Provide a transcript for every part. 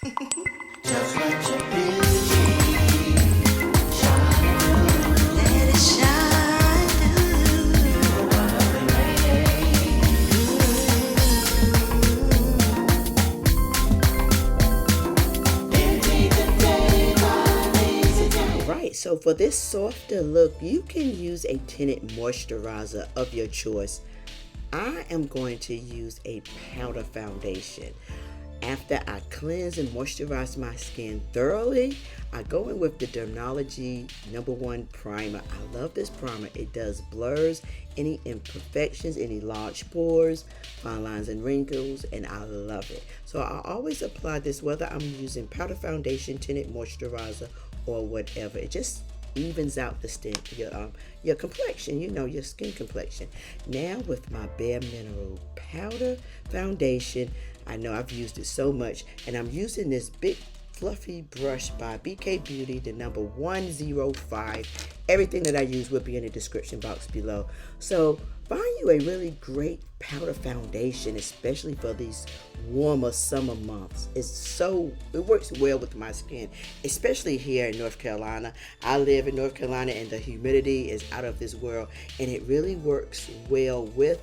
Just let your beauty shine through. Let it shine through. Right, so for this softer look, you can use a tinted moisturizer of your choice. I am going to use a powder foundation. After I cleanse and moisturize my skin thoroughly, I go in with the Dermalogy #1 primer. I love this primer. It does blurs, any imperfections, any large pores, fine lines and wrinkles, and I love it. So I always apply this whether I'm using powder foundation, tinted moisturizer, or whatever. It just evens out your complexion, your skin complexion. Now with my Bare Mineral powder foundation, I know I've used it so much, and I'm using this big fluffy brush by BK Beauty, the number 105. Everything that I use will be in the description box below. So find you a really great powder foundation, especially for these warmer summer months. It works well with my skin, especially here in North Carolina. I live in North Carolina and the humidity is out of this world, and it really works well with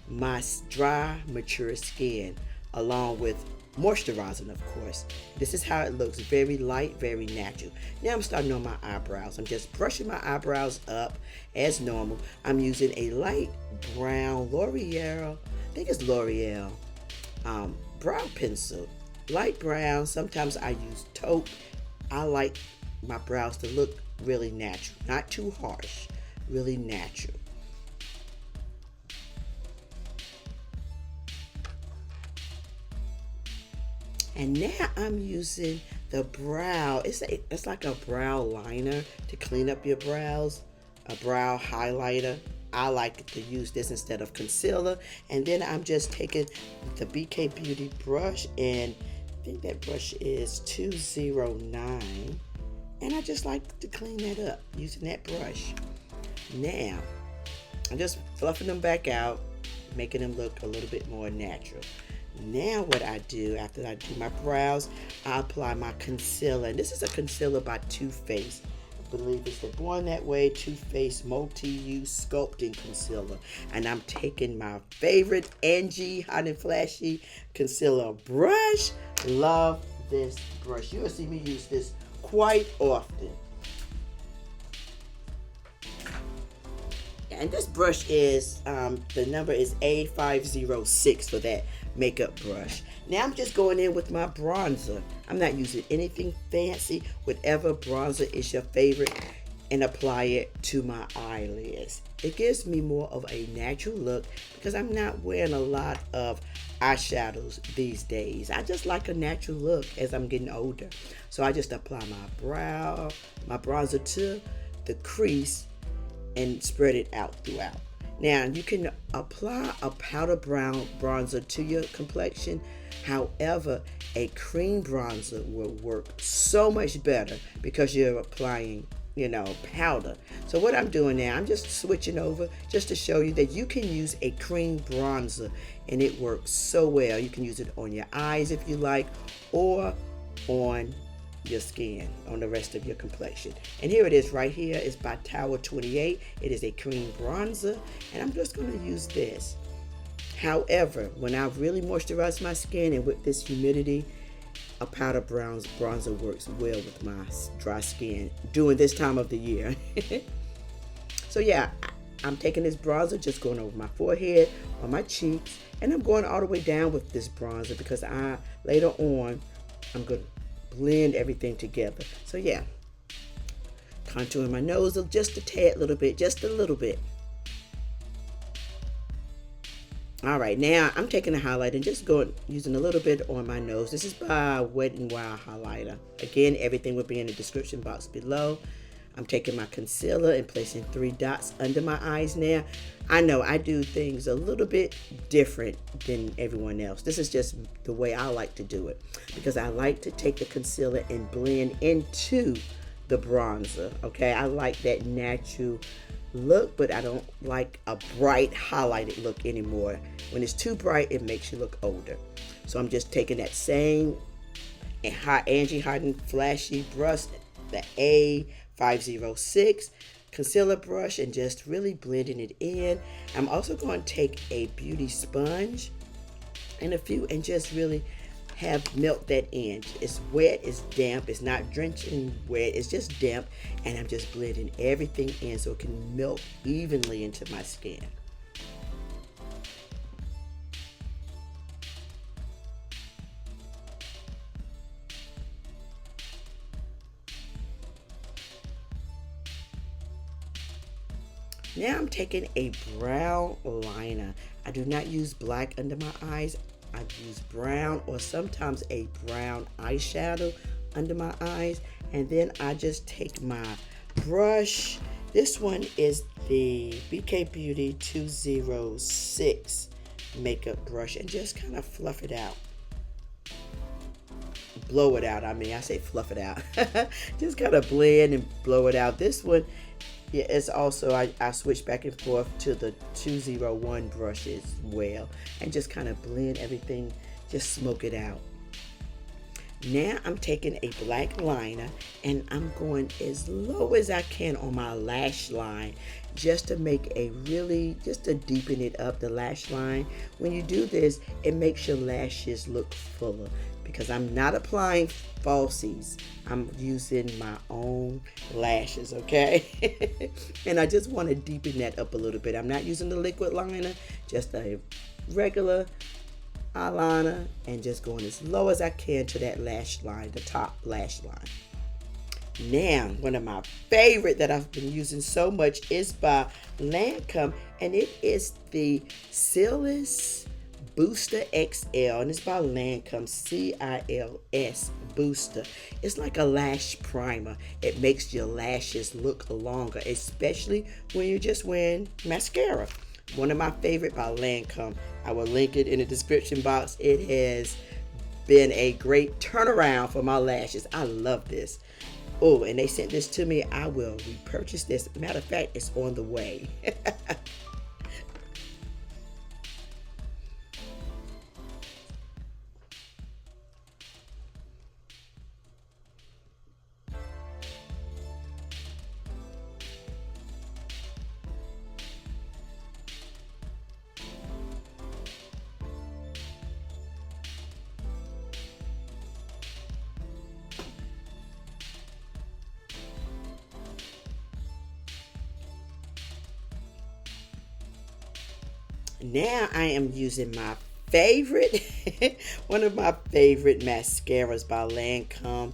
my dry, mature skin, along with moisturizing, of course. This is how it looks, very light, very natural. Now I'm starting on my eyebrows. I'm just brushing my eyebrows up as normal. I'm using a light brown L'Oreal, I think it's L'Oreal, brow pencil, light brown. Sometimes I use taupe. I like my brows to look really natural, not too harsh, really natural. And now I'm using the brow. It's like a brow liner to clean up your brows, a brow highlighter. I like to use this instead of concealer. And then I'm just taking the BK Beauty brush, and I think that brush is 209. And I just like to clean that up using that brush. Now, I'm just fluffing them back out, making them look a little bit more natural. Now what I do after I do my brows, I apply my concealer. And this is a concealer by Too Faced. I believe it's the Born That Way Too Faced Multi-Use Sculpting Concealer. And I'm taking my favorite Angie Hot and Flashy concealer brush. Love this brush. You'll see me use this quite often. And this brush is, the number is A506 for that makeup brush. Now I'm just going in with my bronzer. I'm not using anything fancy. Whatever bronzer is your favorite, and apply it to my eyelids. It gives me more of a natural look because I'm not wearing a lot of eyeshadows these days. I just like a natural look as I'm getting older. So I just apply my bronzer to the crease and spread it out throughout. Now you can apply a powder brown bronzer to your complexion. However, a cream bronzer will work so much better because you're applying, powder. So what I'm doing now, I'm just switching over just to show you that you can use a cream bronzer and it works so well. You can use it on your eyes if you like, or on your skin, on the rest of your complexion. And here it is right here. It's by Tower 28. It is a cream bronzer, and I'm just going to use this. However, when I really moisturize my skin and with this humidity, a powder bronzer works well with my dry skin during this time of the year. So yeah, I'm taking this bronzer, just going over my forehead, on my cheeks, and I'm going all the way down with this bronzer because later on I'm going to blend everything together. So yeah, contouring my nose just a tad, just a little bit. All right, now I'm taking a highlighter and just using a little bit on my nose. This is by Wet n Wild highlighter. Again, everything will be in the description box below. I'm taking my concealer and placing 3 dots under my eyes now. I know I do things a little bit different than everyone else. This is just the way I like to do it because I like to take the concealer and blend into the bronzer, okay? I like that natural look, but I don't like a bright highlighted look anymore. When it's too bright, it makes you look older. So I'm just taking that same a Angie Harden Flashy brush, the A506 concealer brush, and just really blending it in. I'm also going to take a beauty sponge and and just really have melt that in. It's wet, it's damp, it's not drenching wet, it's just damp, and I'm just blending everything in so it can melt evenly into my skin. Now I'm taking a brown liner. I do not use black under my eyes. I use brown or sometimes a brown eyeshadow under my eyes. And then I just take my brush. This one is the BK Beauty 206 makeup brush, and just kind of fluff it out. Blow it out. I say fluff it out. Just kind of blend and blow it out. This one, yeah, it's also, I switch back and forth to the 201 brush as well, and just kind of blend everything, just smoke it out. Now I'm taking a black liner and I'm going as low as I can on my lash line, just to make just to deepen it up, the lash line. When you do this, it makes your lashes look fuller, because I'm not applying falsies. I'm using my own lashes, okay? And I just want to deepen that up a little bit. I'm not using the liquid liner, just a regular eyeliner, and just going as low as I can to that lash line, the top lash line. Now, one of my favorite that I've been using so much is by Lancome, and it is the Cils Booster XL, and it's by Lancome, CILS Booster. It's like a lash primer. It makes your lashes look longer, especially when you're just wearing mascara. One of my favorite by Lancome. I will link it in the description box. It has been a great turnaround for my lashes. I love this. Oh, and they sent this to me. I will repurchase this. Matter of fact, it's on the way. Now I am using my favorite, one of my favorite mascaras by Lancome,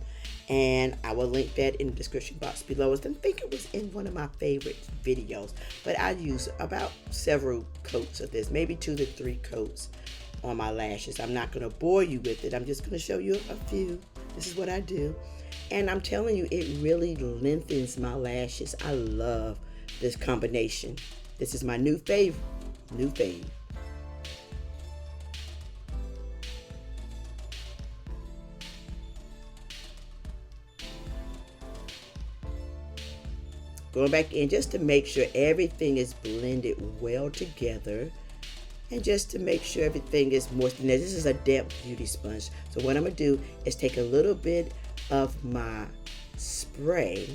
and I will link that in the description box below. I think it was in one of my favorite videos, but I use about several coats of this, maybe 2 to 3 coats on my lashes. I'm not going to bore you with it. I'm just going to show you a few. This is what I do, and I'm telling you, it really lengthens my lashes. I love this combination. This is my new fave. Going back in just to make sure everything is blended well together, and just to make sure everything is moist. Now, this is a damp beauty sponge, so what I'm going to do is take a little bit of my spray.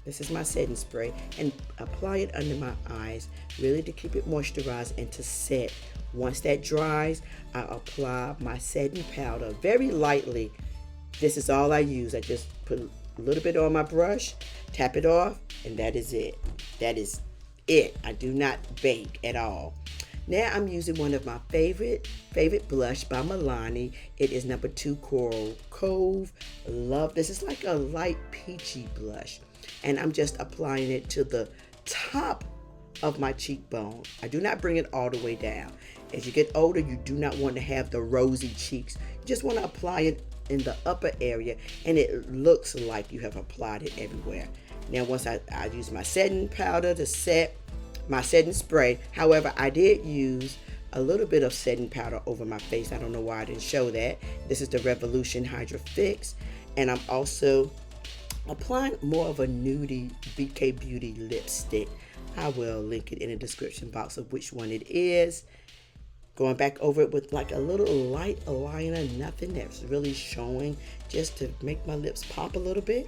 This is my setting spray, and apply it under my eyes, really to keep it moisturized and to set. Once that dries, I apply my setting powder very lightly. This is all I use. I just put a little bit on my brush, tap it off, and that is it. That is it. I do not bake at all. Now I'm using one of my favorite blush by Milani. It is number 2 Coral Cove. Love this. It's like a light peachy blush. And I'm just applying it to the top of my cheekbone. I do not bring it all the way down. As you get older, you do not want to have the rosy cheeks. You just want to apply it in the upper area, and it looks like you have applied it everywhere. Now, once I use my setting powder to set my setting spray. However, I did use a little bit of setting powder over my face. I don't know why I didn't show that. This is the Revolution Hydra Fix, and I'm also applying more of a nudie BK Beauty lipstick. I will link it in the description box of which one it is. Going back over it with like a little light eyeliner, nothing that's really showing, just to make my lips pop a little bit.